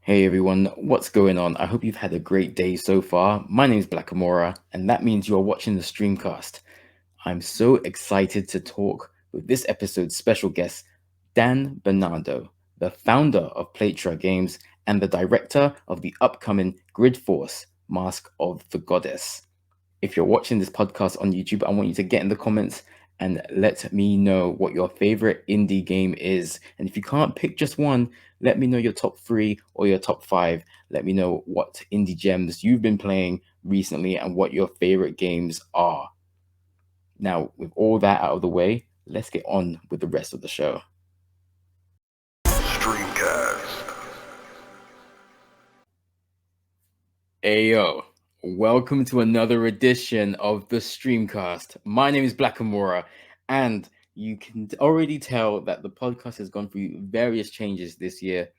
Hey everyone, what's going on? I hope you've had a great day so far. My name is Blackamura, and that means you are watching the Streamcast. I'm so excited to talk with this episode's special guest, Dan Bernando, the founder of Playtra Games and the director of the upcoming Grid Force Mask of the Goddess. If you're watching this podcast on YouTube, I want you to get in the comments and let me know what your favorite indie game is. And if you can't pick just one, let me know your top three or your top five. Let me know what indie gems you've been playing recently and what your favorite games are. Now, with all that out of the way, let's get on with the rest of the show. Streamcast. Ayo, welcome to another edition of the Streamcast. My name is Blackamura, and you can already tell that the podcast has gone through various changes this year,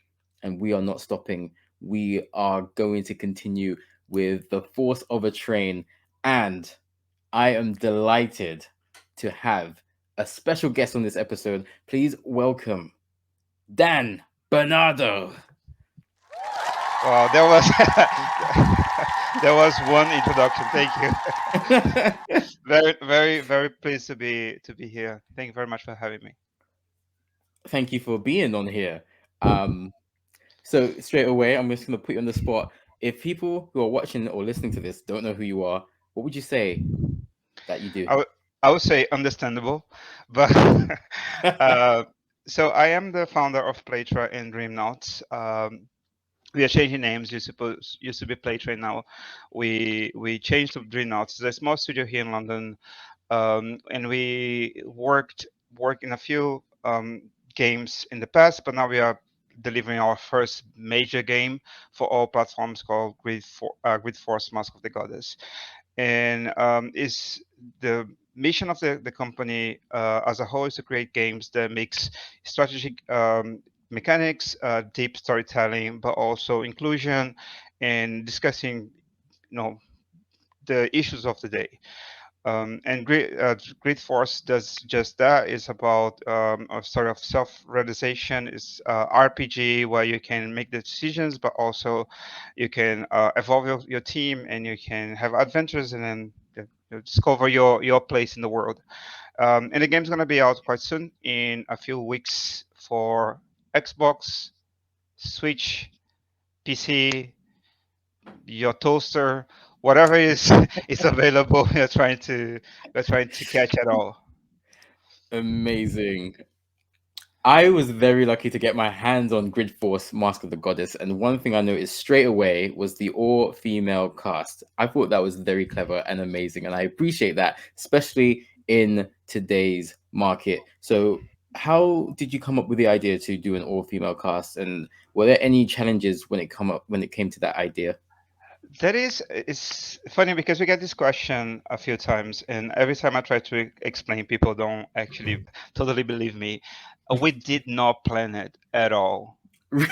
and we are not stopping. We are going to continue with the force of a train, and I am delighted to have a special guest on this episode. Please welcome Dan Bernardo. Well, there was there was one introduction. Thank you. Very pleased to be here. Thank you very much for having me. Thank you for being on here. Um, so straight away, I'm just going to put you on the spot. If people who are watching or listening to this don't know who you are, what would you say that you do? I would I would say understandable, but uh, so I am the founder of Playtra and Dreamnauts. We are changing names. Used to be Playtra. Now we changed to Dreamnauts. It's a small studio here in London, and we worked in a few games in the past, but now we are delivering our first major game for all platforms called Grid Force Mask of the Goddess, and is the mission of the company as a whole is to create games that mix strategic mechanics, deep storytelling, but also inclusion and discussing, the issues of the day. And Great Force does just that. It's about a sort of self-realization. It's RPG where you can make the decisions, but also you can evolve your team and you can have adventures and then discover your place in the world. And the game's going to be out quite soon in a few weeks for Xbox, Switch, PC, your toaster, whatever is is available. We're trying to catch it all. Amazing. I was very lucky to get my hands on Grid Force Mask of the Goddess, and one thing I noticed straight away was the all female cast. I thought that was very clever and amazing, and I appreciate that, especially in today's market. So, how did you come up with the idea to do an all female cast, and were there any challenges when it came to that idea? That is, it's funny because we get this question a few times, and every time I try to explain, people don't actually totally believe me. We did not plan it at all. We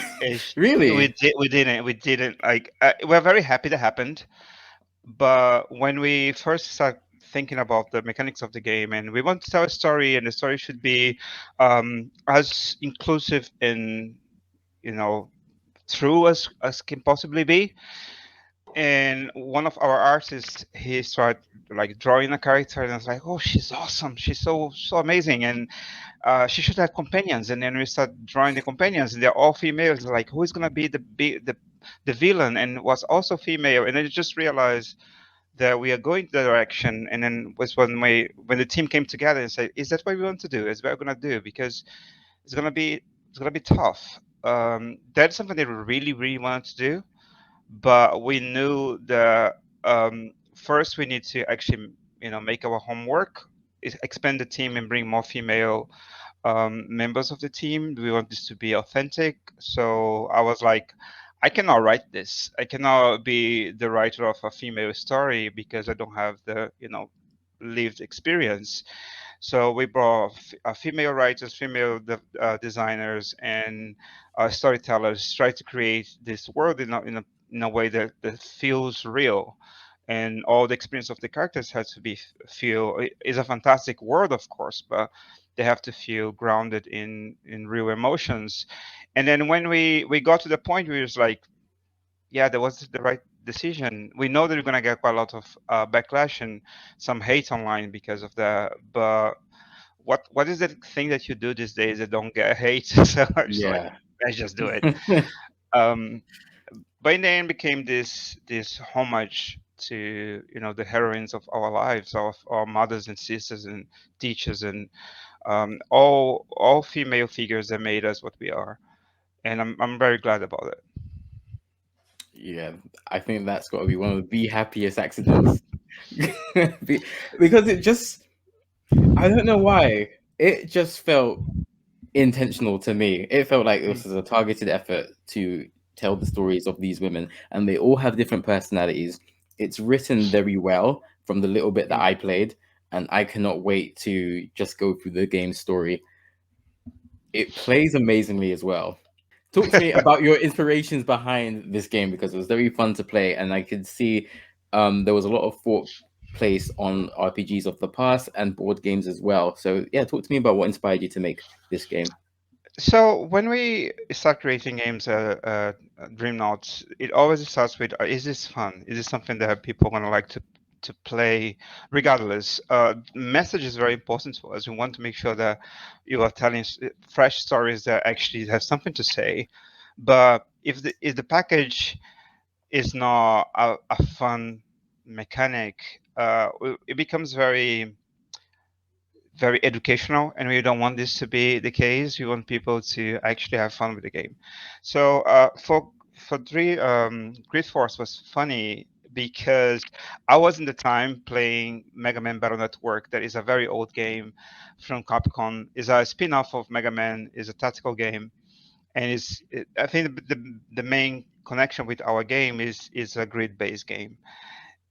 Really? did. We didn't like. We're very happy that happened, but when we first start thinking about the mechanics of the game, and we want to tell a story, and the story should be as inclusive and you know true as can possibly be. And one of our artists, he started like drawing a character, and I was like, oh, she's awesome, she's so amazing, and she should have companions. And then we start drawing the companions, and they're all females. Like, who is gonna be the villain, and was also female. And then you just realize that we are going the direction. And then was when the team came together and said, is that what we want to do, is what we're gonna do, because it's gonna be it's gonna be tough. That's something that we really wanted to do, but we knew that first we need to actually make our homework, expand the team and bring more female members of the team. We want this to be authentic. So I was like, I cannot write this. I cannot be the writer of a female story because I don't have the lived experience. So we brought female writers, female designers, and storytellers. Try to create this world in a way that feels real, and all the experience of the characters has to be feel. It's a fantastic world, of course, but they have to feel grounded in real emotions. And then when we got to the point where it was like, yeah, that was the right decision. We know that we're gonna get quite a lot of backlash and some hate online because of that. But what is the thing that you do these days that don't get hate? So I was like, Yeah. let's just do it. Um, but in the end, became this homage to the heroines of our lives, of our mothers and sisters and teachers and all female figures that made us what we are. And I'm very glad about it. Yeah, I think that's got to be one of the happiest accidents. Be- because it just, I don't know why, it just felt intentional to me. It felt like Mm, this was a targeted effort to tell the stories of these women, and they all have different personalities. It's written very well from the little bit that mm. I played, and I cannot wait to just go through the game story. It plays amazingly as well. Talk to me about your inspirations behind this game, because it was very fun to play, and I could see there was a lot of thought placed on RPGs of the past and board games as well. So yeah, talk to me about what inspired you to make this game. So when we start creating games, Dream Notes, it always starts with, is this fun? Is this something that people are gonna like to play, regardless? Message is very important to us. We want to make sure that you are telling fresh stories that actually have something to say. But if the package is not a fun mechanic, it becomes very educational, and we don't want this to be the case. We want people to actually have fun with the game. So for three, Grid Force was funny because I was in the time playing Mega Man Battle Network. That is a very old game from Capcom. Is a spin-off of Mega Man. Is a tactical game, and I think the main connection with our game is a grid-based game.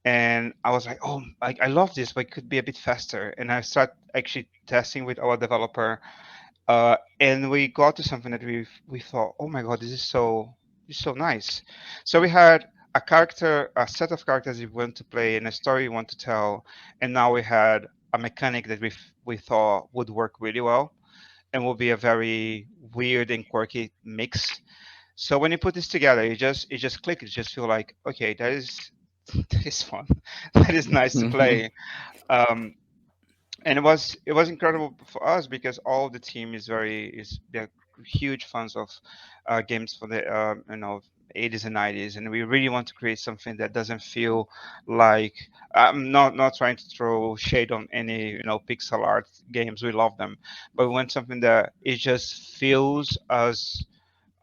And I was like, oh, I love this, but it could be a bit faster. And I started actually testing with our developer, and we got to something that we thought, oh my god, this is so nice. So we had a set of characters we want to play, and a story we want to tell, and now we had a mechanic that we thought would work really well and will be a very weird and quirky mix. So when you put this together, it just click. It just feel like, okay, that is that is fun. That is nice to play. Um, and it was incredible for us because all the team they're huge fans of games for the 80s and 90s, and we really want to create something that doesn't feel like, I'm not trying to throw shade on any pixel art games. We love them, but we want something that it just feels as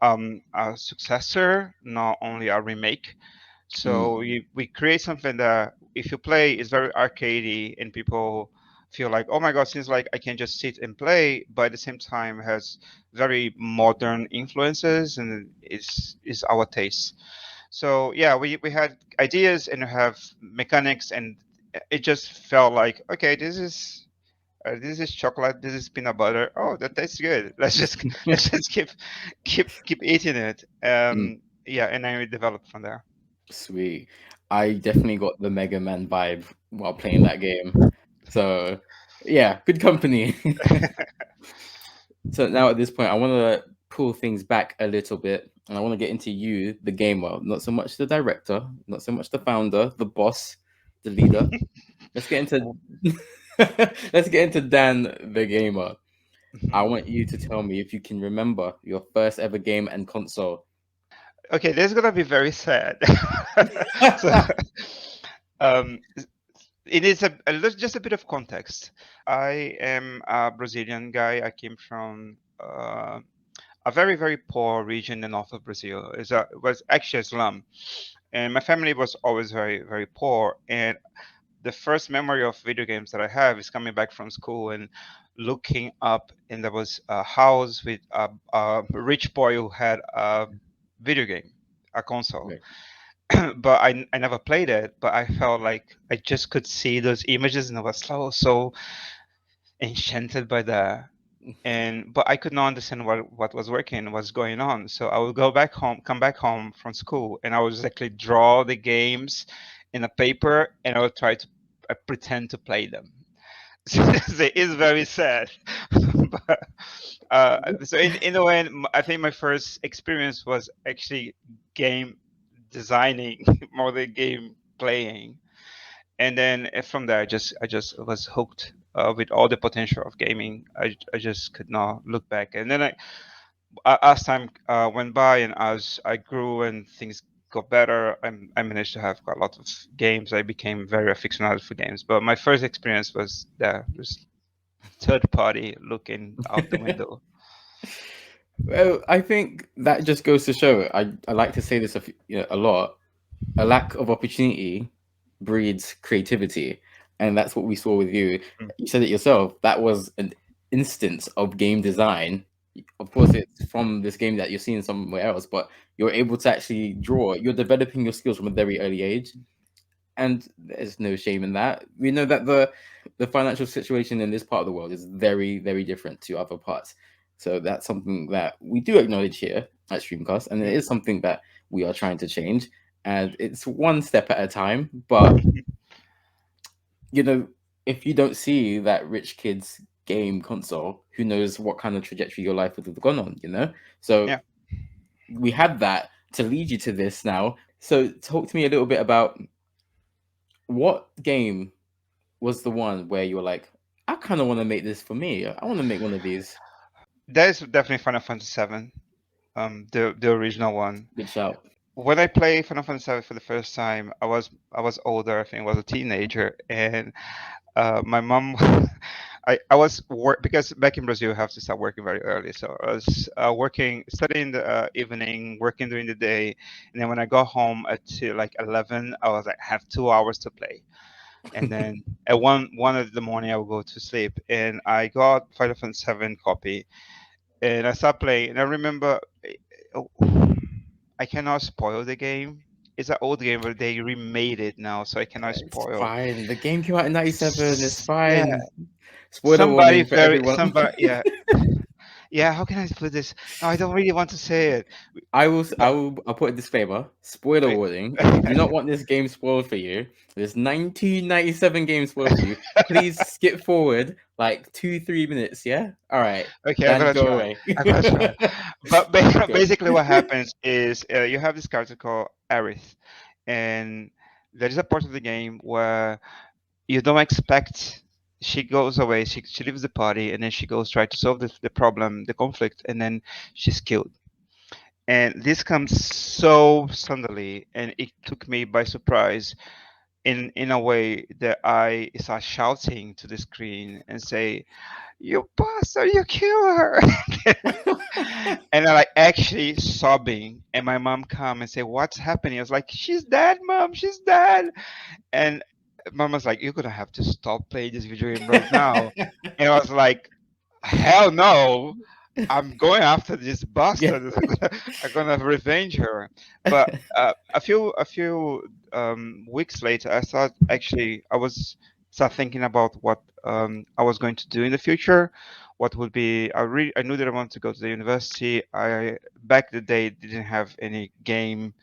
a successor, not only a remake. Mm, So we create something that if you play is very arcadey, and people feel like, oh my god, seems like I can just sit and play, but at the same time has very modern influences and is our taste. So yeah, we had ideas and we have mechanics, and it just felt like, okay, this is chocolate, this is peanut butter. Oh, that tastes good. Let's just let's just keep eating it. mm, Yeah, and then we developed from there. sweet. I definitely got the Mega Man vibe while playing that game. So yeah, good company. So now at this point, I want to pull things back a little bit, and I want to get into you, the gamer, not so much the director, not so much the founder, the boss, the leader. Let's get into let's get into Dan, the gamer. I Mhm. want you to tell me if you can remember your first ever game and console. Okay, this is gonna be very sad. So, um, it is just a bit of context. I am a Brazilian guy. I came from a very very poor region in the north of Brazil. It was actually a slum, and my family was always very very poor. And the first memory of video games that I have is coming back from school and looking up, and there was a house with a rich boy who had a video game, a console. Right. But I never played it, but I felt like I just could see those images, and I was so enchanted by that. And but I could not understand what was working, what's going on. So I would go back home, come back home from school, and I would exactly draw the games in a paper, and I would try to pretend to play them. it is very sad. But, so in a way, I think my first experience was actually game designing more than game playing, and then from there, I just was hooked with all the potential of gaming. I just could not look back. And then as time went by and as I grew and things got better, I managed to have quite a lot of games. I became very aficionado for games. But my first experience was there, just third party looking out the window. Well, I think that just goes to show. I like to say this a lot. A lack of opportunity breeds creativity, and that's what we saw with you. Mm. You said it yourself. That was an instance of game design. Of course, it's from this game that you're seeing somewhere else, but you're able to actually draw. You're developing your skills from a very early age, and there's no shame in that. We know that the financial situation in this part of the world is very, very different to other parts. So that's something that we do acknowledge here at Streamcast, and it is something that we are trying to change. And it's one step at a time. But you know, if you don't see that rich kids game console, who knows what kind of trajectory your life would have gone on, you know? So Yeah. we had that to lead you to this now. So talk to me a little bit about what game was the one where you were like, I kind of want to make this for me. I want to make one of these. That is definitely Final Fantasy VII, the original one. Good shout. When I played Final Fantasy VII for the first time, I was older. I think I was a teenager, and my mom. I was work because back in Brazil you have to start working very early. So I was working, studying in the evening, working during the day, and then when I got home at like 11, I was like have 2 hours to play. And then at one of the morning I would go to sleep, and I got Final Fantasy VII copy, and I started playing. And I remember, oh, I cannot spoil the game. It's an old game, but they remade it now, so I cannot It's spoil. fine. The game came out in '97. It's Yeah, fine. Spoiler warning for everyone. yeah, yeah. How can I put this? No, I don't really want to say it. But I'll put a disclaimer. Spoiler warning. If you do not want this game spoiled for you, this 1997 game spoiled for you, please skip forward like 2-3 minutes. Yeah. All right. okay, I'm Dan, gonna go try. away. I'm gonna try. But Go. basically, what happens is you have this character called Aerith, and there is a part of the game where you don't expect. She goes away. She leaves the party, and then she goes try to solve the problem, the conflict, and then she's killed. And this comes so suddenly, and it took me by surprise in a way that I start shouting to the screen and say, "You bastard! You kill her!" And I like actually sobbing, and my mom come and say, "What's happening?" I was like, "She's dead, mom. She's dead." And mom was like, "You're gonna have to stop playing this video game right now." And I was like, "Hell no! I'm going after this Yeah. bastard. I'm gonna revenge her." But a few weeks later, I thought actually I was start thinking about what I was going to do in the future. What would be I knew that I wanted to go to the university. I back the day didn't have any game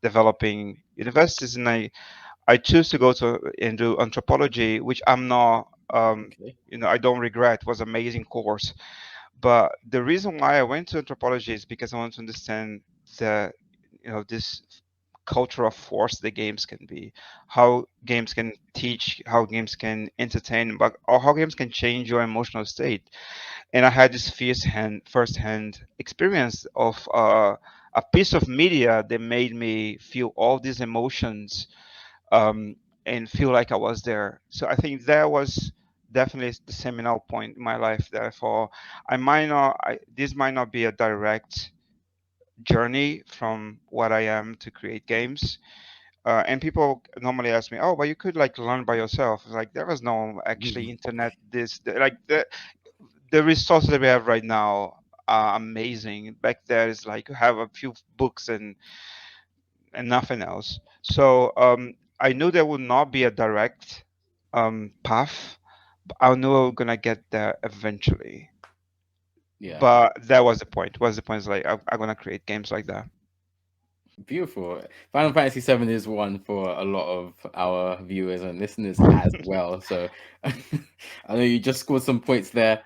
developing universities, and I choose to go to and do anthropology, which I'm not. Okay. I don't regret. It was an amazing course, but the reason why I went to anthropology is because I want to understand the, this cultural force the games can be, how games can teach, how games can entertain, but or how games can change your emotional state. And I had this first-hand experience of a piece of media that made me feel all these emotions, um, and feel like I was there. So I think that was definitely the seminal point in my life. Therefore, this might not be a direct journey from what I am to create games. And people normally ask me, "Oh, but you could like learn by yourself." It's like there was no actually internet. Like the resources that we have right now are amazing. Back there is like you have a few books and nothing else. So I knew there would not be a direct path. But I knew I was gonna get there eventually. Yeah. But that was the point. Was the point is like I'm gonna create games like that. Beautiful. Final Fantasy VII is one for a lot of our viewers and listeners as well. So I know you just scored some points there.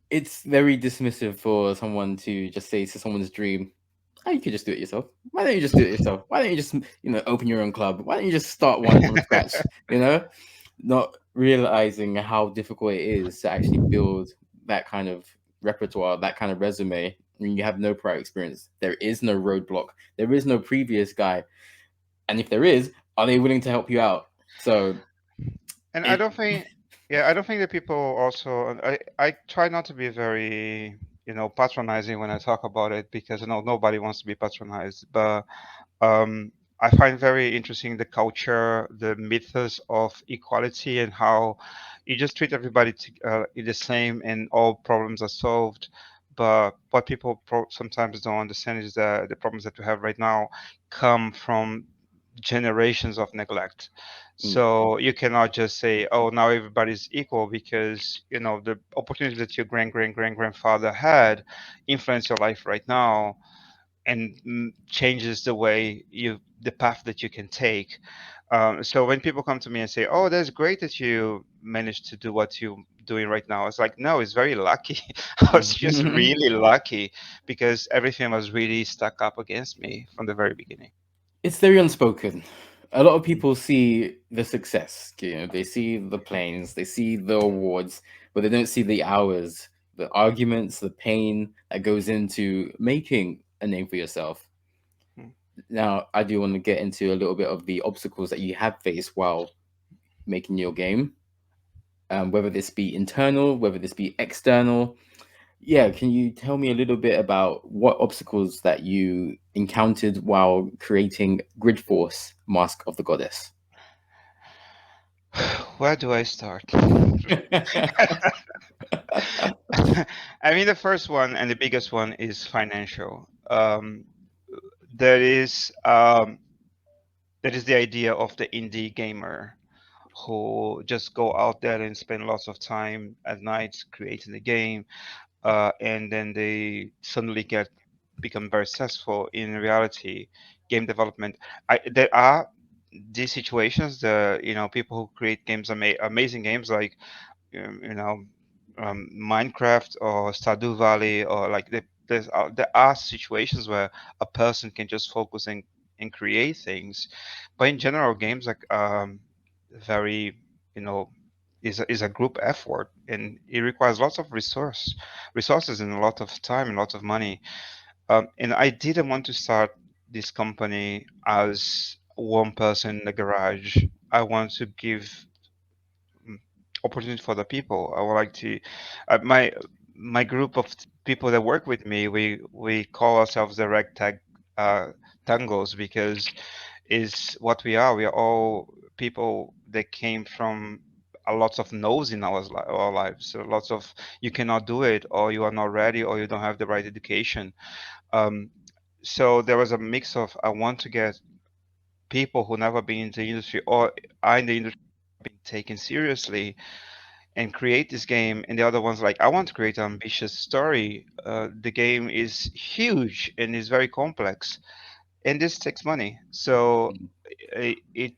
It's very dismissive for someone to just say to someone's dream, "Oh, you could just do it yourself. Why don't you just do it yourself? Why don't you just, open your own club? Why don't you just start one from scratch?" You know, not realizing how difficult it is to actually build that kind of repertoire, that kind of resume when you have no prior experience. There is no roadblock. There is no previous guy, and if there is, are they willing to help you out? So And I it. don't think, yeah, I don't think that people also, I try not to be very, patronizing when I talk about it because, nobody wants to be patronized. But I find very interesting the culture, the mythos of equality and how you just treat everybody the same and all problems are solved. But what people sometimes don't understand is that the problems that we have right now come from generations of neglect. Mm, So you cannot just say, "Oh, now everybody's equal," because the opportunity that your grandfather had influence your life right now and changes the path that you can take. So when people come to me and say, "Oh, that's great that you managed to do what you're doing right now," it's like, no, it's very lucky. I was just mm. really lucky because everything was really stuck up against me from the very beginning. It's very unspoken. A lot of people see the success, they see the planes, they see the awards, but they don't see the hours, the arguments, the pain that goes into making a name for yourself. Mm. Now, I do want to get into a little bit of the obstacles that you have faced while making your game, whether this be internal, whether this be external. Yeah, can you tell me a little bit about what obstacles that you encountered while creating Grid Force Mask of the Goddess? Where do I start? I mean, the first one and the biggest one is financial. There is that is the idea of the indie gamer who just go out there and spend lots of time at night creating the game, and then they suddenly get become very successful. In reality, game development, there are these situations. The people who create games, amazing games like um, you know Minecraft or Stardew Valley, or like there are situations where a person can just focus and create things, but in general, games like very you know is a group effort, and it requires lots of resources and a lot of time and lots of money. And I didn't want to start this company as one person in the garage. I want to give mm, opportunity for the people. I would like to my group of people that work with me. We call ourselves the ragtag uh, tangos because is what we are. We are all people that came from a lots of no's in our lives. So lots of you cannot do it, or you are not ready, or you don't have the right education. Um, so there was a mix of I want to get people who never been in the industry or are in the industry being taken seriously and create this game, and the other one's like, I want to create an ambitious story. The game is huge and is very complex, and this takes money. So it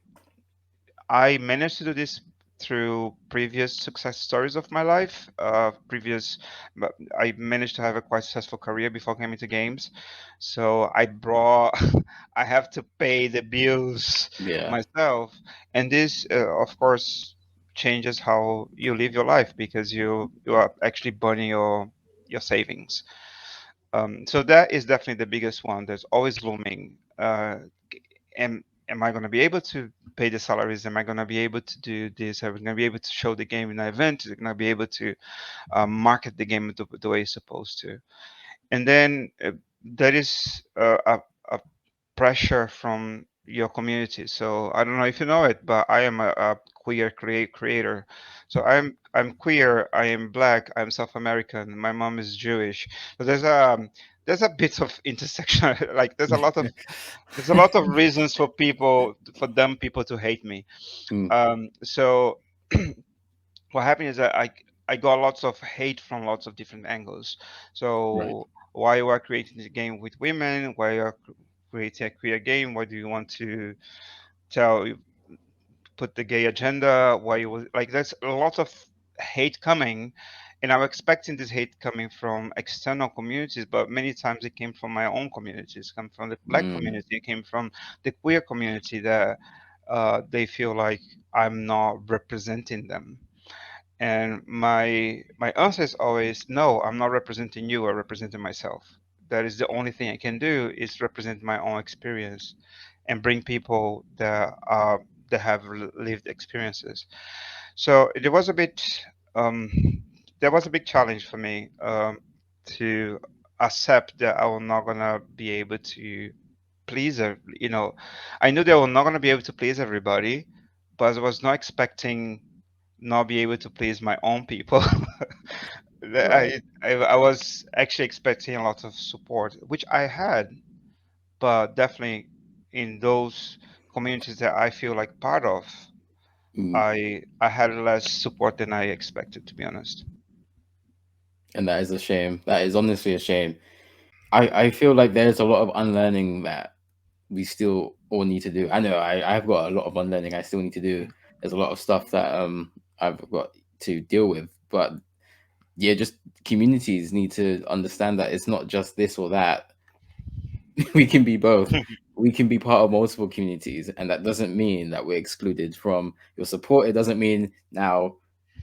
I managed to do this through previous success stories of my life. But I managed to have a quite successful career before coming to games. So I brought, I have to pay the bills Yeah. myself, and this, of course, changes how you live your life because you are actually burning your savings. So that is definitely the biggest one that's always looming. Am I going to be able to pay the salaries? Am I going to be able to do this? Am I going to be able to show the game in an event? Am I going to be able to market the game the way it's supposed to? And then there is a pressure from your community. So I don't know if you know it, but I am a queer creator. So I'm queer. I am black. I'm South American. My mom is Jewish. So there's a bit of intersection. Like there's a lot of reasons for people to hate me. Mm, So what happened is that I got lots of hate from lots of different angles. right. So why you are creating the game with women, why you are creating a queer game, why do you want to tell put the gay agenda, why you was like there's a lot of hate coming, and I'm expecting this hate coming from external communities, but many times it came from my own communities, come from the black Mm, community, it came from the queer community that they feel like I'm not representing them. And my answer is always no, I'm not representing you, I'm representing myself. That is the only thing I can do is represent my own experience and bring people that have lived experiences. So there was a bit um, there was a big challenge for me to accept that I was not gonna be able to please I knew that I was not gonna be able to please everybody, but I was not expecting not be able to please my own people. right. I was actually expecting a lot of support, which I had, but definitely in those communities that I feel like part of, Mm. I had less support than I expected, to be honest. And that is a shame. That is honestly a shame. I feel like there's a lot of unlearning that we still all need to do. I know I've got a lot of unlearning I still need to do. There's a lot of stuff that I've got to deal with. But yeah, just communities need to understand that it's not just this or that. We can be both. We can be part of multiple communities, and that doesn't mean that we're excluded from your support. It doesn't mean now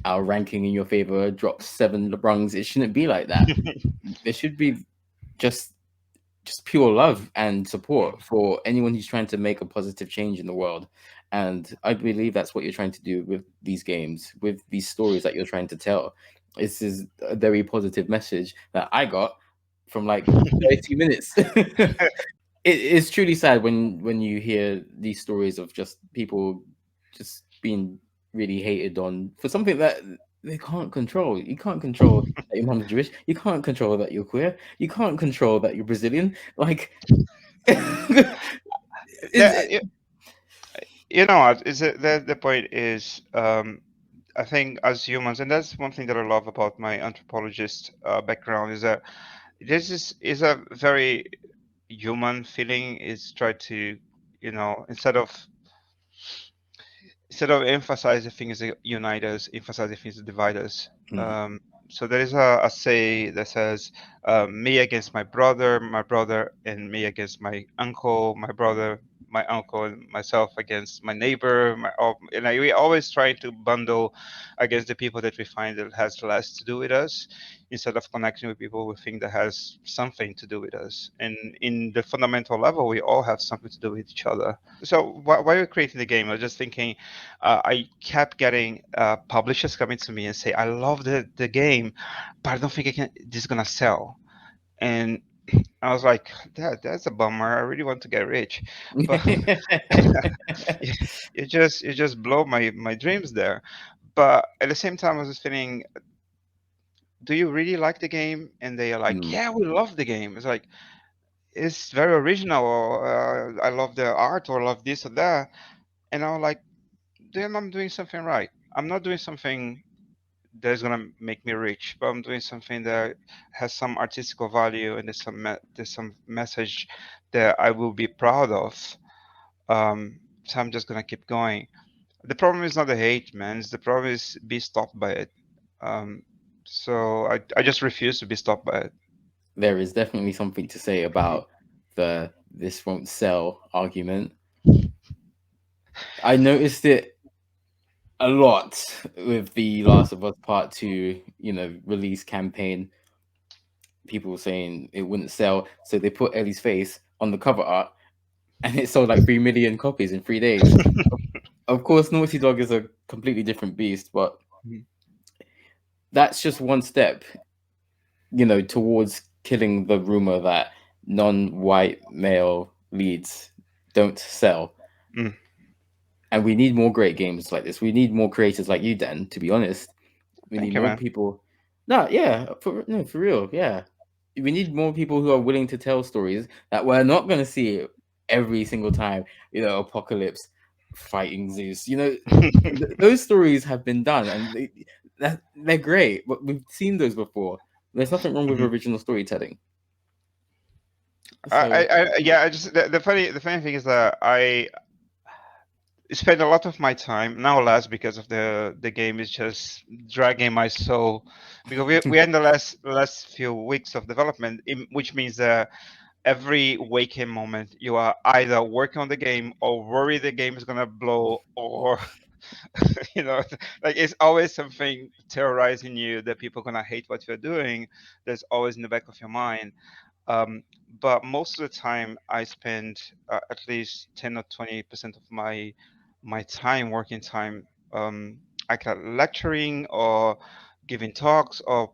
our ranking in your favor drops 7 rungs. It shouldn't be like that. There should be just pure love and support for anyone who's trying to make a positive change in the world. And I believe that's what you're trying to do with these games, with these stories that you're trying to tell. This is a very positive message that I got from like 30 minutes. It's truly sad when you hear these stories of just people just being really hated on for something that they can't control. You can't control that your mom's Jewish. You can't control that you're queer. You can't control that you're Brazilian. Like, That, is you know what, is it the point is I think as humans, and that's one thing that I love about my anthropologist background, is that this is a very human feeling. Is try to, instead of emphasizing things that unite us, emphasize the things that divide us. Mm. So there is a say that says, me against my brother and me against my uncle, my uncle and myself against my neighbor, we always try to bundle against the people that we find that has less to do with us, instead of connecting with people we think that has something to do with us. And in the fundamental level, we all have something to do with each other. So while you're creating the game, I was just thinking, I kept getting publishers coming to me and say, "I love the game, but I don't think this is gonna sell." And I was like, that's a bummer. I really want to get rich, but you, you just blow my dreams there. But at the same time, I was just feeling, do you really like the game? And they are like, Mm. yeah, we love the game. It's like, it's very original, or I love the art, or love this or that. And I'm like, then I'm doing something right. I'm not doing something that's gonna make me rich, but I'm doing something that has some artistical value, and there's some message that I will be proud of. So I'm just gonna keep going. The problem is not the hate, man. The problem is be stopped by it. Um, so I just refuse to be stopped by it. There is definitely something to say about the "this won't sell" argument. I noticed it a lot with the Last of Us Part Two, release campaign. People saying it wouldn't sell, so they put Ellie's face on the cover art, and it sold like 3 million copies in 3 days. Of course, Naughty Dog is a completely different beast, but that's just one step, towards killing the rumor that non-white male leads don't sell. Mm, And we need more great games like this. We need more creators like you, Dan. To be honest, we need thank you, more man. people. No, yeah, for real, yeah. We need more people who are willing to tell stories that we're not going to see every single time. Apocalypse fighting Zeus. Those stories have been done, and they're great. But we've seen those before. There's nothing wrong with Mhm. original storytelling. So Yeah. I just the funny thing is that I spend a lot of my time now less because of the game is just dragging my soul because we are in the last few weeks of development, which means that every waking moment you are either working on the game or worry the game is gonna blow or you know like it's always something terrorizing you that people are gonna hate what you're doing. There's always in the back of your mind. um, but most of the time I spend at least 10 or 20% of my time, working time, either lecturing or giving talks or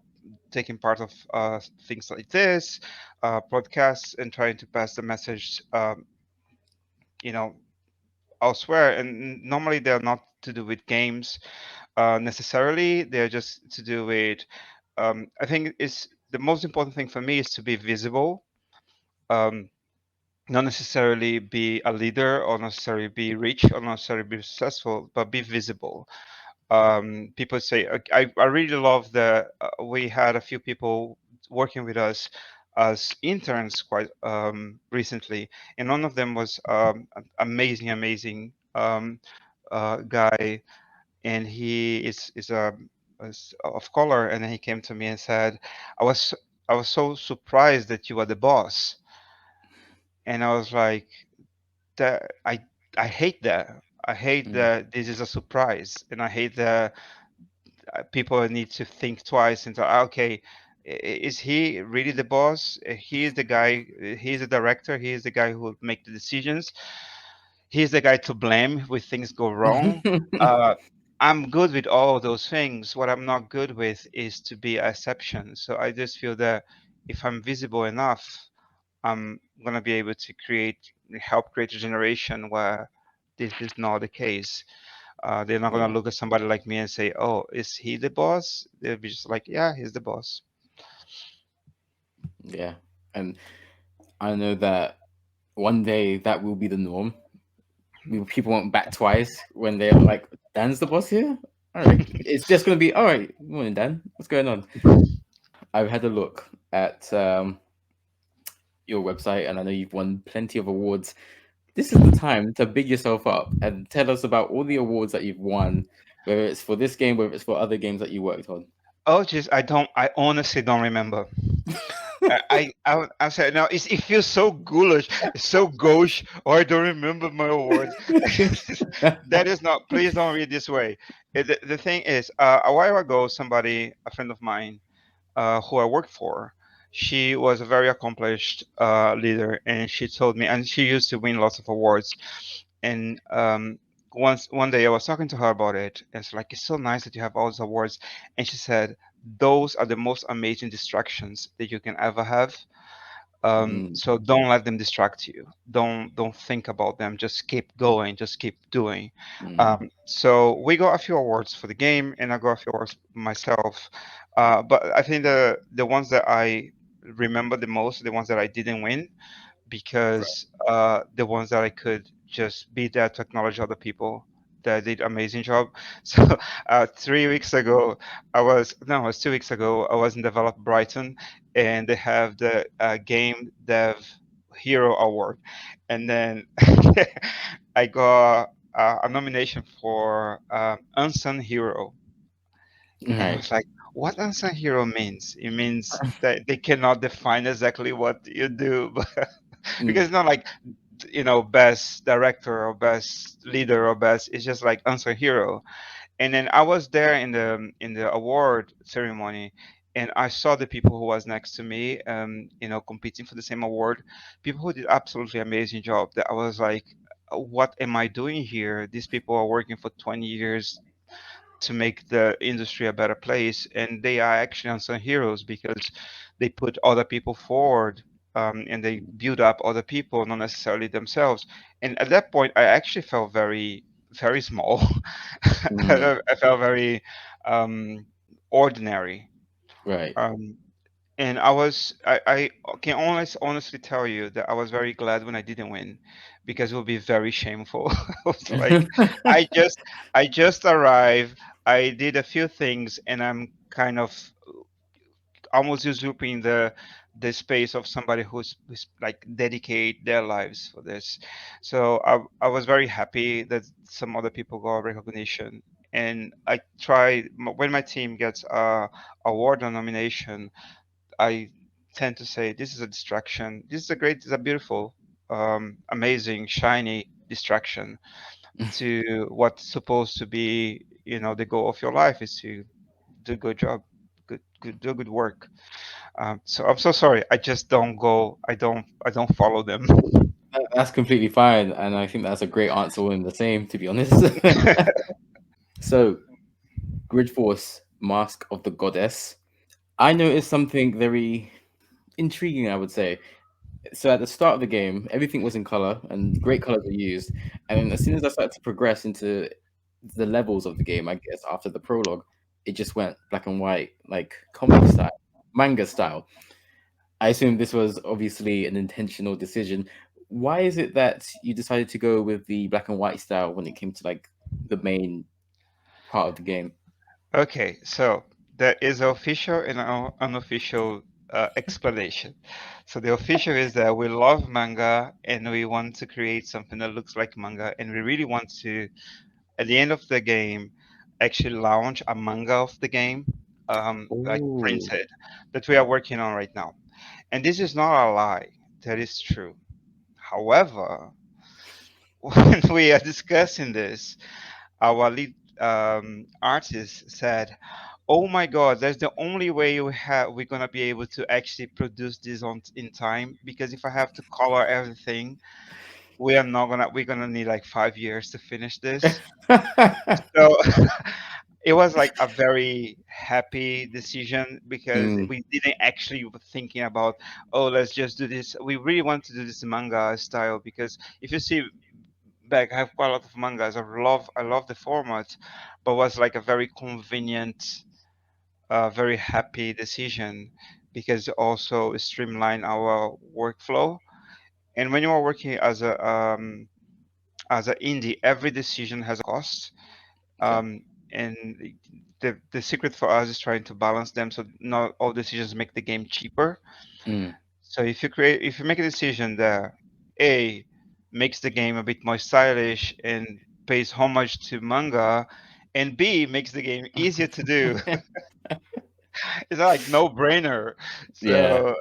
taking part of things like this, podcasts, and trying to pass the message, you know, elsewhere. And normally they're not to do with games necessarily. They're just to do with. I think it's the most important thing for me is to be visible. Um, Not necessarily be a leader or necessarily be rich or necessarily be successful, but be visible. People say I really love the we had a few people working with us as interns quite recently, and one of them was an amazing guy, and he is of color, and then he came to me and said, I was I was so surprised that you are the boss, and I was like, that I hate that. I hate mm, that this is a surprise, and I hate that people need to think twice and say, okay, is he really the boss? He is the guy. He's the director. He is the guy who will make the decisions. He's the guy to blame when things go wrong. Uh, I'm good with all of those things. What I'm not good with is to be an exception. So I just feel that if I'm visible enough, I'm gonna be able to help create a generation where this is not the case. They're not gonna yeah, look at somebody like me and say, "Oh, is he the boss?" They'll be just like, "Yeah, he's the boss." yeah, and I know that one day that will be the norm. People won't bat twice when they're like, "Dan's the boss here." All right, it's just gonna be all right. Good morning, Dan. What's going on? I've had a look at your website, and I know you've won plenty of awards. This is the time to big yourself up and tell us about all the awards that you've won, whether it's for this game, whether it's for other games that you worked on. Oh, jeez, I don't. I honestly don't remember. I said no. It feels so ghoulish, it's so gauche. Or I don't remember my awards. That is not. Please don't read this way. The thing is, a while ago, somebody, a friend of mine, who I worked for, she was a very accomplished leader, and she told me, and she used to win lots of awards. And one day I was talking to her about it, and it's like, it's so nice that you have all these awards. And she said, those are the most amazing distractions that you can ever have. Mm, So don't let them distract you. Don't think about them. Just keep going. Just keep doing. mm, So we got a few awards for the game, and I got a few awards myself. But I think the ones that I remember the most are the ones that I didn't win, right. because the ones that I could just be there to acknowledge other people that did amazing job. So 3 weeks ago, I was no, it was 2 weeks ago. I was in Develop Brighton, and they have the Game Dev Hero Award, and then I got a nomination for Unsung Hero, All and I right. was like, what unsung hero means? It means that they cannot define exactly what you do, because Mm, it's not like, best director or best leader or best. It's just like unsung hero. And then I was there in the award ceremony, and I saw the people who was next to me, competing for the same award, people who did absolutely amazing job. That I was like, what am I doing here? These people are working for 20 years to make the industry a better place, and they are actually unsung heroes because they put other people forward, and they build up other people, not necessarily themselves. And at that point, I actually felt very, very small. mm, I felt very um, ordinary. right. Um, and I can honestly tell you that I was very glad when I didn't win, because it would be very shameful. I was like, I just I just arrived, I did a few things, and I'm kind of almost usurping the space of somebody who's like dedicate their lives for this. So I was very happy that some other people got recognition. And I try when my team gets a award or nomination, I tend to say this is a distraction. This is a great, this is a beautiful, amazing, shiny distraction to what's supposed to be, the goal of your life is to do a good job, do good work. So I'm so sorry. I just don't go. I don't follow them. That's completely fine, and I think that's a great answer all in the same, to be honest. So, Grid Force, Mask of the Goddess. I noticed something very intriguing, I would say. So at the start of the game, everything was in color and great colors were used. And then as soon as I started to progress into the levels of the game, I guess after the prologue, it just went black and white, like comic style, manga style. I assume this was obviously an intentional decision. Why is it that you decided to go with the black and white style when it came to like the main part of the game? Okay, so there is official and unofficial explanation. So the official is that we love manga and we want to create something that looks like manga, and we really want to, at the end of the game, actually launch a manga of the game, like Oh, printed, that we are working on right now. And this is not a lie. That is true. However, when we are discussing this, our lead artist said, "Oh my God, that's the only way we're gonna be able to actually produce this on in time. Because if I have to color everything, we're gonna need like 5 years to finish this." So it was like a very happy decision because mm, we didn't actually thinking about, oh, let's just do this. We really want to do this manga style because if you see back, I have quite a lot of mangas. I love the format, but was like a very convenient, very happy decision because it also streamline our workflow. And when you are working as an indie, every decision has a cost. okay. And the secret for us is trying to balance them so not all decisions make the game cheaper. Mm. So if you make a decision that A makes the game a bit more stylish and pays homage to manga, and B makes the game easier to do, it's like no brainer. Yeah. So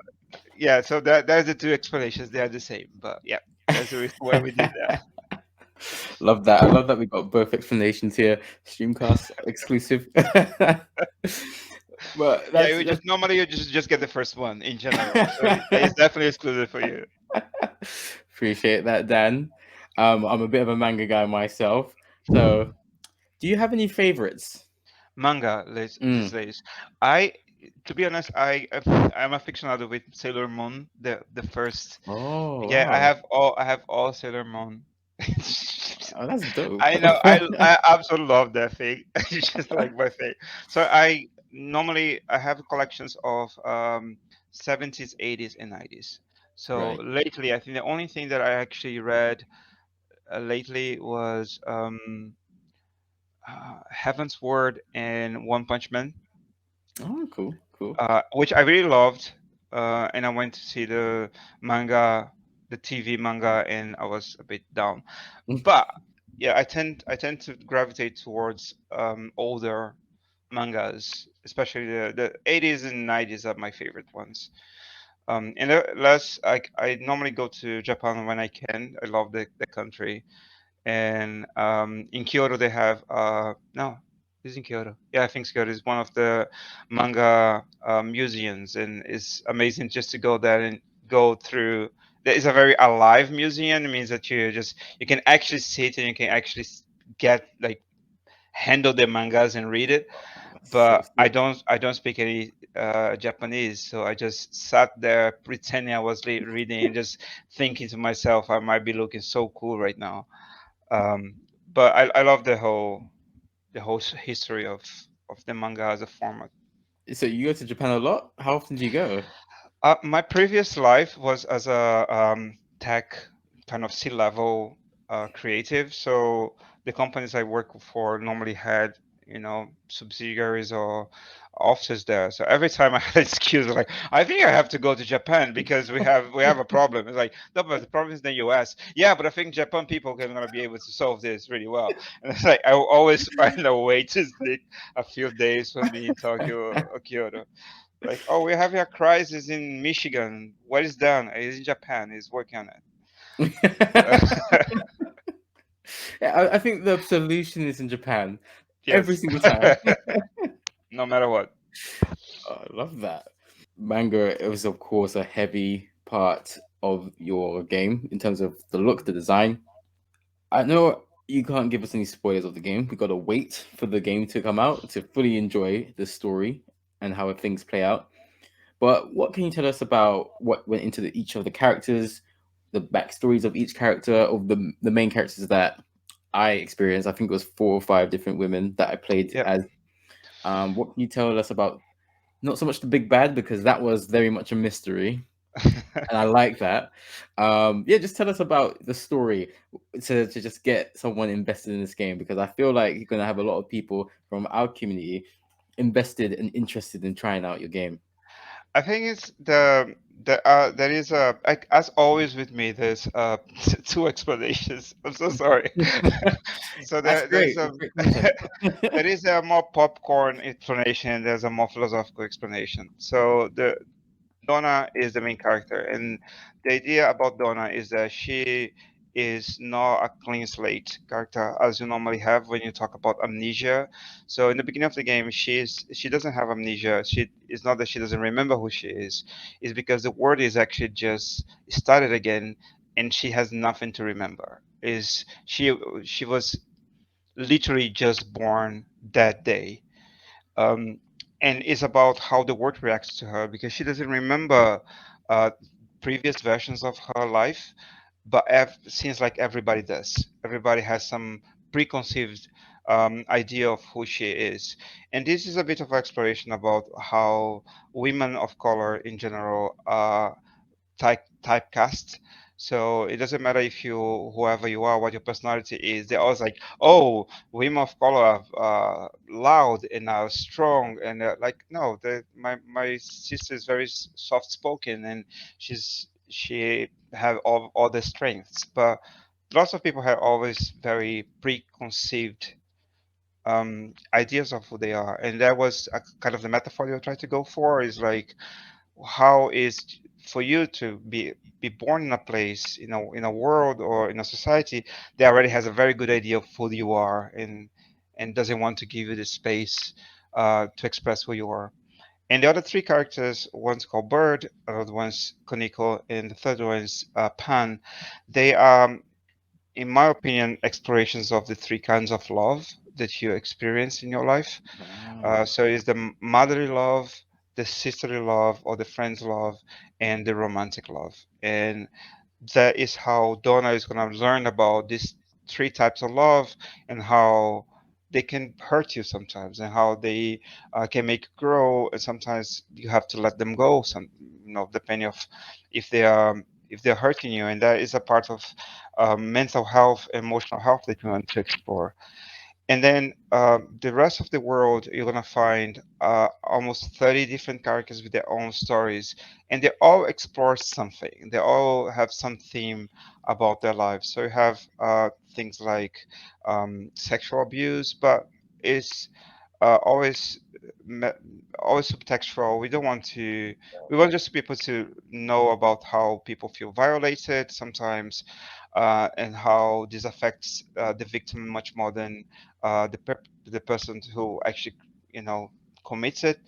yeah, so that's the two explanations. They are the same, but yeah, that's the reason why we did that. Love that. I love that we got both explanations here. Streamcast exclusive. But Yeah, that's normally you just get the first one in general. So it's definitely exclusive for you. appreciate that, Dan. I'm a bit of a manga guy myself. So, do you have any favorites? Manga these Mm. days. I, to be honest, I'm a aficionado with Sailor Moon. The first, Oh yeah, wow. I have all Sailor Moon. Oh, that's dope. I know I absolutely love that thing. It's just like my thing. So I have collections of 70s, 80s, and 90s. So Right. lately, I think the only thing that I actually read lately was Heaven's Word and One Punch Man, Oh, cool, cool. which I really loved. And I went to see the manga, the TV manga, and I was a bit down. But yeah, I tend to gravitate towards older mangas, especially the 80s and 90s are my favorite ones. And less, I normally go to Japan when I can. I love the country. And in Kyoto they have no, it's in Kyoto. Yeah, I think Kyoto is one of the manga museums, and it's amazing just to go there and go through. It's a very alive museum. It means that you can actually sit and you can actually get like handle the mangas and read it. That's so But I sick. don't speak any Japanese, so I just sat there pretending I was reading and just thinking to myself, I might be looking so cool right now. um, but I love the whole history of the manga as a format. So you go to Japan a lot? How often do you go? My previous life was as a tech kind of C-level creative. So the companies I work for normally had subsidiaries or offices there. So every time I had an excuse, like, I think I have to go to Japan because we have a problem. It's like, no, but the problem is in the US. Yeah, but I think Japan people are gonna be able to solve this really well. And it's like I will always find a way to sneak a few days from being in Tokyo or Kyoto. Like, oh, we're having a crisis in Michigan. What is done? He's in Japan. He's working on it. Yeah, I think the solution is in Japan every Yes. single time. No matter what. Oh, I love that. Manga was, of course, a heavy part of your game in terms of the look, the design. I know you can't give us any spoilers of the game. We gotta wait for the game to come out to fully enjoy the story and how things play out. But what can you tell us about what went into each of the characters, the backstories of each character, of the main characters that I experienced? I think it was 4 or 5 different women that I played Yep. as. What can you tell us about not so much the big bad because that was very much a mystery, and I like that. Yeah, just tell us about the story to just get someone invested in this game because I feel like you're gonna have a lot of people from our community invested and interested in trying out your game. I think it's there is a like, as always with me. There's two explanations. I'm so sorry. So That's there's great. a It's great content. there is a more popcorn explanation. There's a more philosophical explanation. So the Donna is the main character, and the idea about Donna is that she is not a clean slate character as you normally have when you talk about amnesia. So in the beginning of the game, she doesn't have amnesia. She It's not that she doesn't remember who she is. It's because the world is actually just started again, and she has nothing to remember. Is she was literally just born that day, um, and it's about how the world reacts to her because she doesn't remember uh, previous versions of her life, but seems like everybody does. Everybody has some preconceived idea of who she is, and this is a bit of exploration about how women of color in general are typecast. So it doesn't matter if you whoever you are, what your personality is. They're always like, oh, women of color are loud and are strong, and like, no, my sister is very soft spoken, and she have all the strengths, but lots of people have always very preconceived ideas of who they are, and that was a kind of the metaphor you try to go for. Is like, how is for you to be born in a place, in a world or in a society that already has a very good idea of who you are, and doesn't want to give you the space to express who you are. And the other three characters, one's called Bird, another one's Koniko, and the third one's Pan. They are, in my opinion, explorations of the three kinds of love that you experience in your life. Wow. So it's the motherly love, the sisterly love, or the friend's love, and the romantic love. And that is how Donna is going to learn about these three types of love and how they can hurt you sometimes and how they can make you grow. And sometimes you have to let them go. Depending of if they are if they're hurting you. And that is a part of mental health, emotional health that we want to explore. And then the rest of the world, you're gonna find almost 30 different characters with their own stories, and they all explore something. They all have some theme about their lives. So you have things like sexual abuse, but it's always me- always subtextual. We don't want to. We want just people to know about how people feel violated sometimes, and how this affects the victim much more than the person who actually, you know, commits it.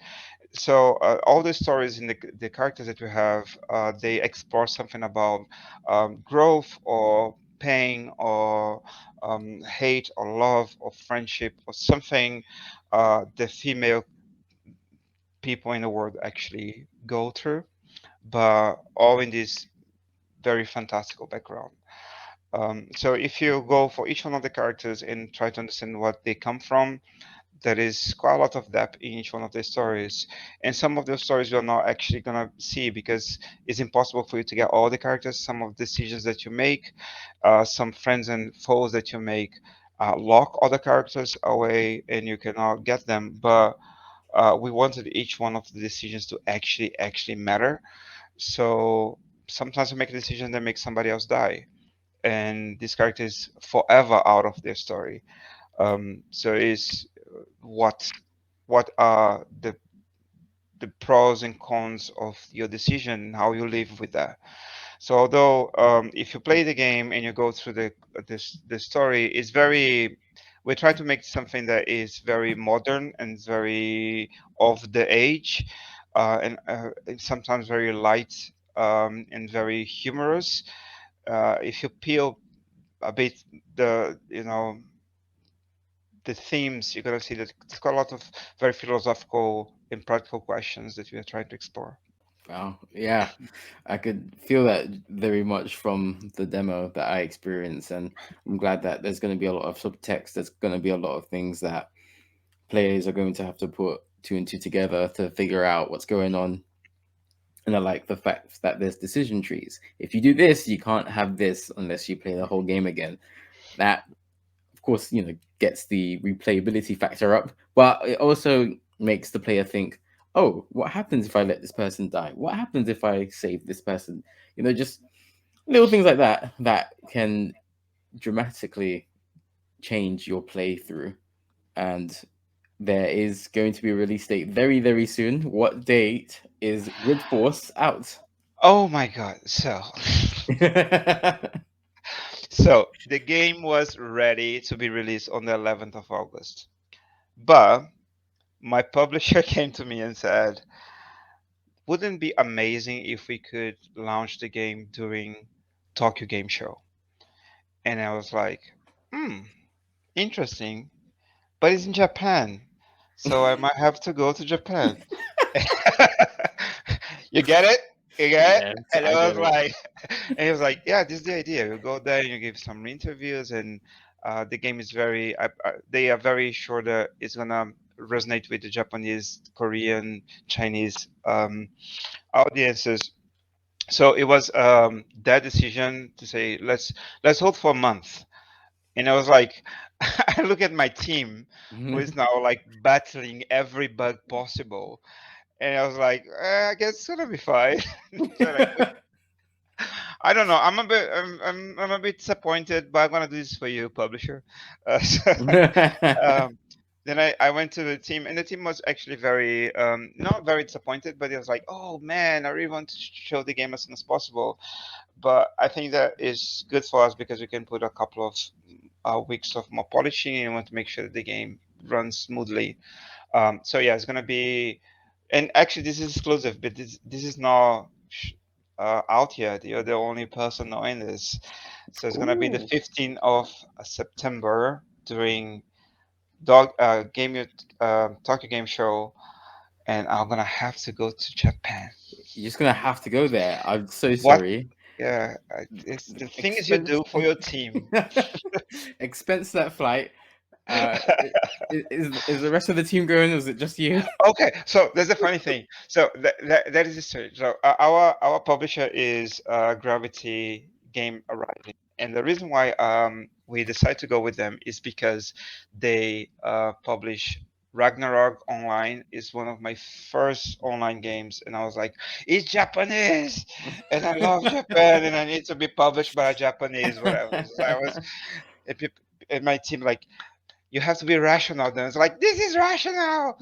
So all the stories in the characters that we have, they explore something about growth or pain or hate or love or friendship or something the female people in the world actually go through, but all in this very fantastical background. So if you go for each one of the characters and try to understand what they come from, there is quite a lot of depth in each one of the stories. And some of those stories you're not actually going to see because it's impossible for you to get all the characters. Some of the decisions that you make, some friends and foes that you make lock other characters away and you cannot get them. But we wanted each one of the decisions to actually matter. So sometimes we make a decision that makes somebody else die, and this character is forever out of their story. So is what what are the pros and cons of your decision, how you live with that. So although if you play the game and you go through the story, it's very, we try to make something that is very modern and very of the age, and sometimes very light, and very humorous. If you peel a bit the themes, you're gonna see that it's got a lot of very philosophical and practical questions that we are trying to explore. Wow. Yeah. I could feel that very much from the demo that I experienced. And I'm glad that there's going to be a lot of subtext. There's going to be a lot of things that players are going to have to put two and two together to figure out what's going on. And I like the fact that there's decision trees. If you do this, you can't have this unless you play the whole game again. That, of course, gets the replayability factor up, but it also makes the player think, oh, what happens if I let this person die? What happens if I save this person? Just little things like that that can dramatically change your playthrough. And there is going to be a release date very, very soon. What date is Grid Force out? Oh my god! So the game was ready to be released on the 11th of August, but my publisher came to me and said, "Wouldn't it be amazing if we could launch the game during Tokyo Game Show?" And I was like, "Hmm, interesting, but it's in Japan, so I might have to go to Japan." You get it? You get it? Yes, And I I was get it. like, and he was like, "Yeah, this is the idea. You go there and you give some interviews, and the game is very. They are very sure that it's gonna resonate with the Japanese, Korean, Chinese audiences." So it was that decision to say, let's hold for a month. And I was like, I look at my team, who is now like battling every bug possible, and I was like, I guess it's gonna be fine. So like, I don't know. I'm a bit disappointed, but I'm gonna do this for you, publisher. So, um, then I went to the team, and the team was actually very not very disappointed, but it was like, oh man, I really want to show the game as soon as possible. But I think that is good for us because we can put a couple of weeks of more polishing, and want to make sure that the game runs smoothly. So yeah, it's gonna be, and actually this is exclusive, but this is not out yet. You're the only person knowing this. So it's gonna be the Ooh. 15th of September during Dog Tokyo Game Show, and I'm gonna have to go to Japan. You're just gonna have to go there. I'm so What? sorry. Yeah, it's the things you Expense do for your team. expense that flight. Is the rest of the team going? Or is it just you? Okay, so there's a funny thing. So that is the story. So our publisher is Gravity Game Arriving, and the reason why we decided to go with them is because they publish Ragnarok Online. Is one of my first online games, and I was like, it's Japanese, and I love Japan, and I need to be published by a Japanese, whatever. So I was, and, and my team like, you have to be rational. Then it's like, this is rational,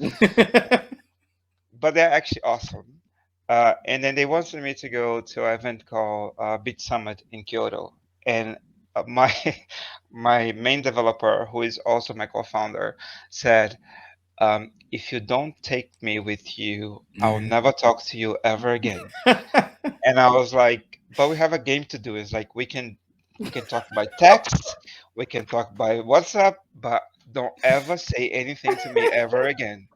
but they're actually awesome. And then they wanted me to go to an event called Beat Summit in Kyoto. And my my main developer, who is also my co-founder, said, "If you don't take me with you, I'll never talk to you ever again." And I was like, "But we have a game to do. It's like we can talk by text, we can talk by WhatsApp, but don't ever say anything to me ever again."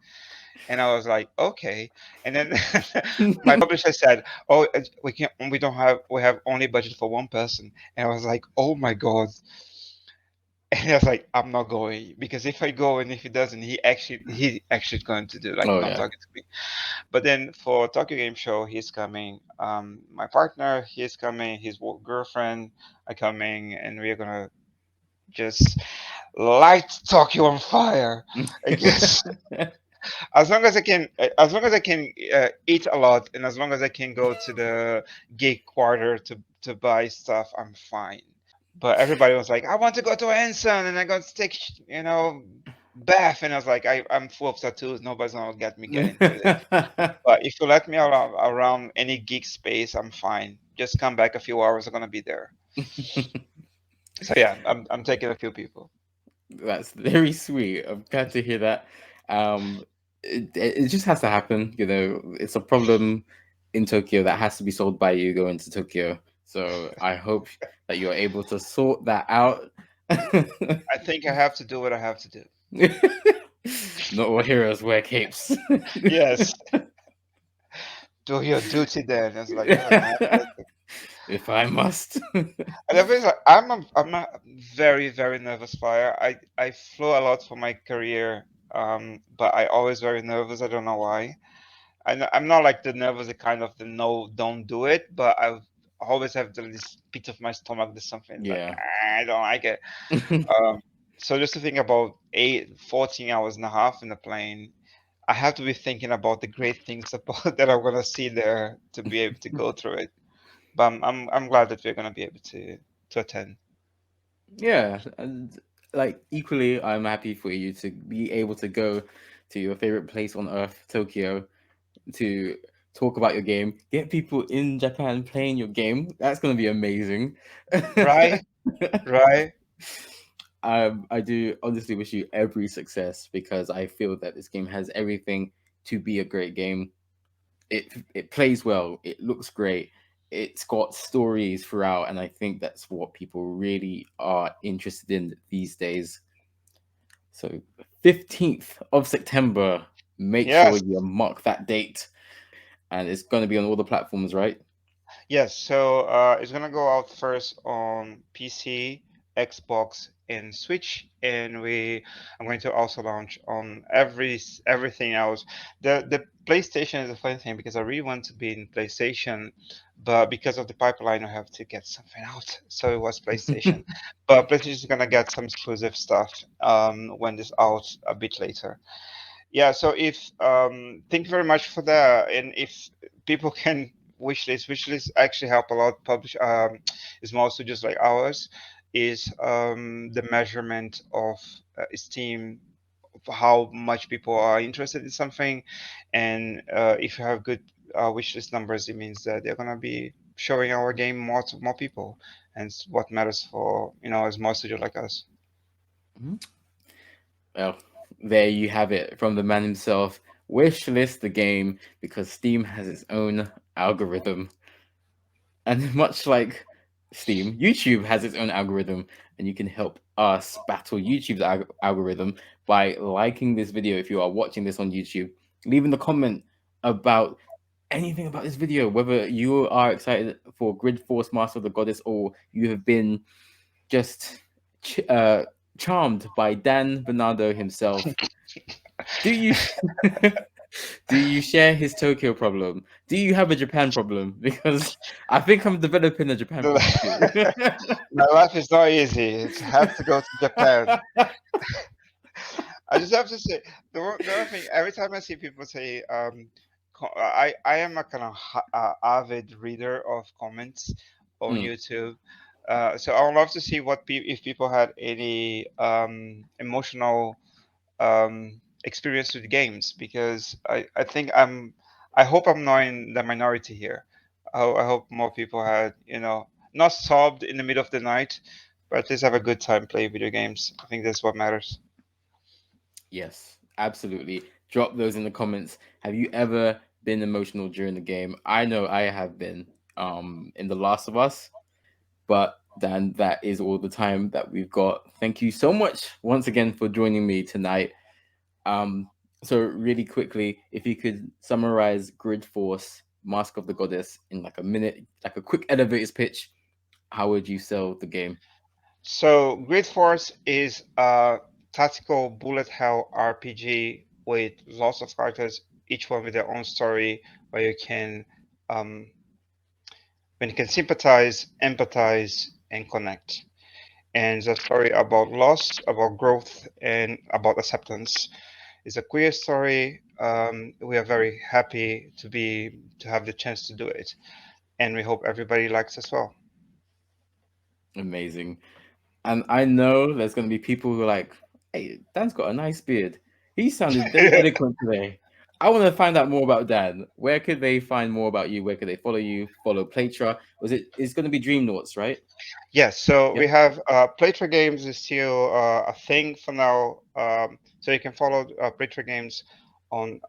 And I was like, okay. And then my publisher said, "Oh, we have only budget for one person." And I was like, "Oh my god!" And I was like, "I'm not going because if I go and if he doesn't, he actually going to do like Oh not yeah. talking to me." But then for Tokyo Game Show, he's coming. My partner, he's coming. His girlfriend are coming, and we're gonna just light Tokyo on fire. I guess as long as I can, eat a lot, and as long as I can go to the geek quarter to buy stuff, I'm fine. But everybody was like, I want to go to Anson and I got to take, bath. And I was like, I'm full of tattoos. Nobody's gonna get into it. But if you let me around any geek space, I'm fine. Just come back a few hours. I'm gonna be there. So yeah, I'm taking a few people. That's very sweet. I'm glad to hear that. It just has to happen. It's a problem in Tokyo that has to be solved by you going to Tokyo. So I hope that you're able to sort that out. I think I have to do what I have to do. Not all heroes wear capes. Yes, do your duty then. It's like, oh man. If I must. And the thing is, like, I'm a very very nervous flyer. I flew a lot for my career, but I always very nervous. I don't know why. I'm not like the nervous, the kind of the no, don't do it, but I always have this pit of my stomach. There's something like Yeah. I don't like it. Um, so just to think about 14 hours and a half in the plane, I have to be thinking about the great things about that I'm gonna see there to be able to go through it. But I'm glad that we're gonna be able to attend. Yeah, and like equally, I'm happy for you to be able to go to your favorite place on earth, Tokyo, to talk about your game, get people in Japan playing your game. That's going to be amazing. Right, right. I do honestly wish you every success because I feel that this game has everything to be a great game. It plays well, it looks great, it's got stories throughout, and I think that's what people really are interested in these days. So 15th of September, make sure Yes, you mark that date, and it's going to be on all the platforms, right? yes. So it's gonna go out first on PC, Xbox, and Switch, and I'm going to also launch on everything else. The PlayStation is a funny thing because I really want to be in PlayStation, but because of the pipeline, I have to get something out. So it was PlayStation, but PlayStation is gonna get some exclusive stuff when this out a bit later. Yeah, so if thank you very much for that. And if people can wish list actually help a lot. Publish small studios like ours is the measurement of esteem of how much people are interested in something, and if you have good wish list numbers, it means that they're gonna be showing our game more to more people, and it's what matters for a small studio like us. Mhm. Well, there you have it from the man himself. Wishlist the game because Steam has its own algorithm. And much like Steam, YouTube has its own algorithm, and you can help us battle YouTube's algorithm by liking this video if you are watching this on YouTube, leaving the comment about anything about this video, whether you are excited for Grid Force Master of the Goddess or you have been just ch- uh, charmed by Dan Bernando himself. Do you do you share his Tokyo problem? Do you have a Japan problem? Because I think I'm developing a Japan problem too. My life is not easy. It's have to go to Japan. I just have to say the other thing. Every time I see people say, I am a kind of avid reader of comments on Mm. YouTube. So I would love to see if people had any emotional experience with games, because I think I hope I'm not in the minority here. I hope more people had not sobbed in the middle of the night, but at least have a good time playing video games. I think that's what matters. Yes, absolutely. Drop those in the comments. Have you ever been emotional during the game? I know I have been in The Last of Us, but then that is all the time that we've got. Thank you so much once again for joining me tonight. Um, so really quickly, if you could summarize Grid Force, Mask of the Goddess in like a minute, like a quick elevator's pitch, how would you sell the game? So Grid Force is a tactical bullet hell RPG with lots of characters, each one with their own story, where um, when you can sympathize, empathize, and connect. and it's a story about loss, about growth, and about acceptance. It's a queer story. We are very happy to have the chance to do it, and we hope everybody likes as well. Amazing. And I know there's going to be people who are like, hey, Dan's got a nice beard. He sounded very eloquent today. I want to find out more about Dan. Where could they find more about you? Where could they follow you? Follow Playtra? It's going to be Dream Noughts, right? Yes, so we Yep. have Playtra Games is still a thing for now. So you can follow Playtra Games on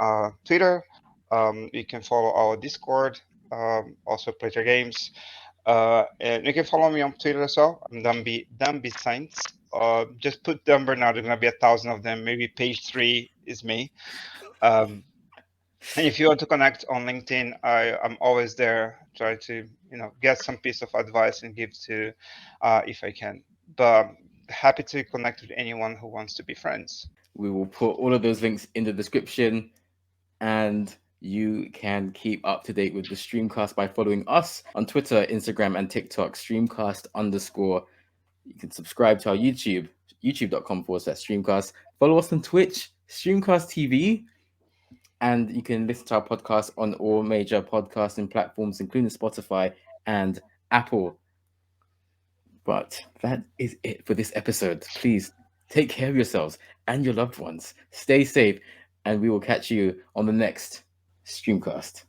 Twitter. You can follow our Discord, also Playtra Games. And you can follow me on Twitter as well. I'm Dambi Science. Just put Dan Bernando. There's gonna be 1,000 of them. Maybe page 3 is me. Um, and if you want to connect on LinkedIn, I'm always there. Try to get some piece of advice and give to, if I can. But happy to connect with anyone who wants to be friends. We will put all of those links in the description, and you can keep up to date with the Streamcast by following us on Twitter, Instagram, and TikTok, Streamcast underscore. You can subscribe to our YouTube, youtube.com/Streamcast. Follow us on Twitch, Streamcast TV, and you can listen to our podcast on all major podcasting platforms, including Spotify and Apple. But that is it for this episode. Please take care of yourselves and your loved ones. Stay safe, and we will catch you on the next Streamcast.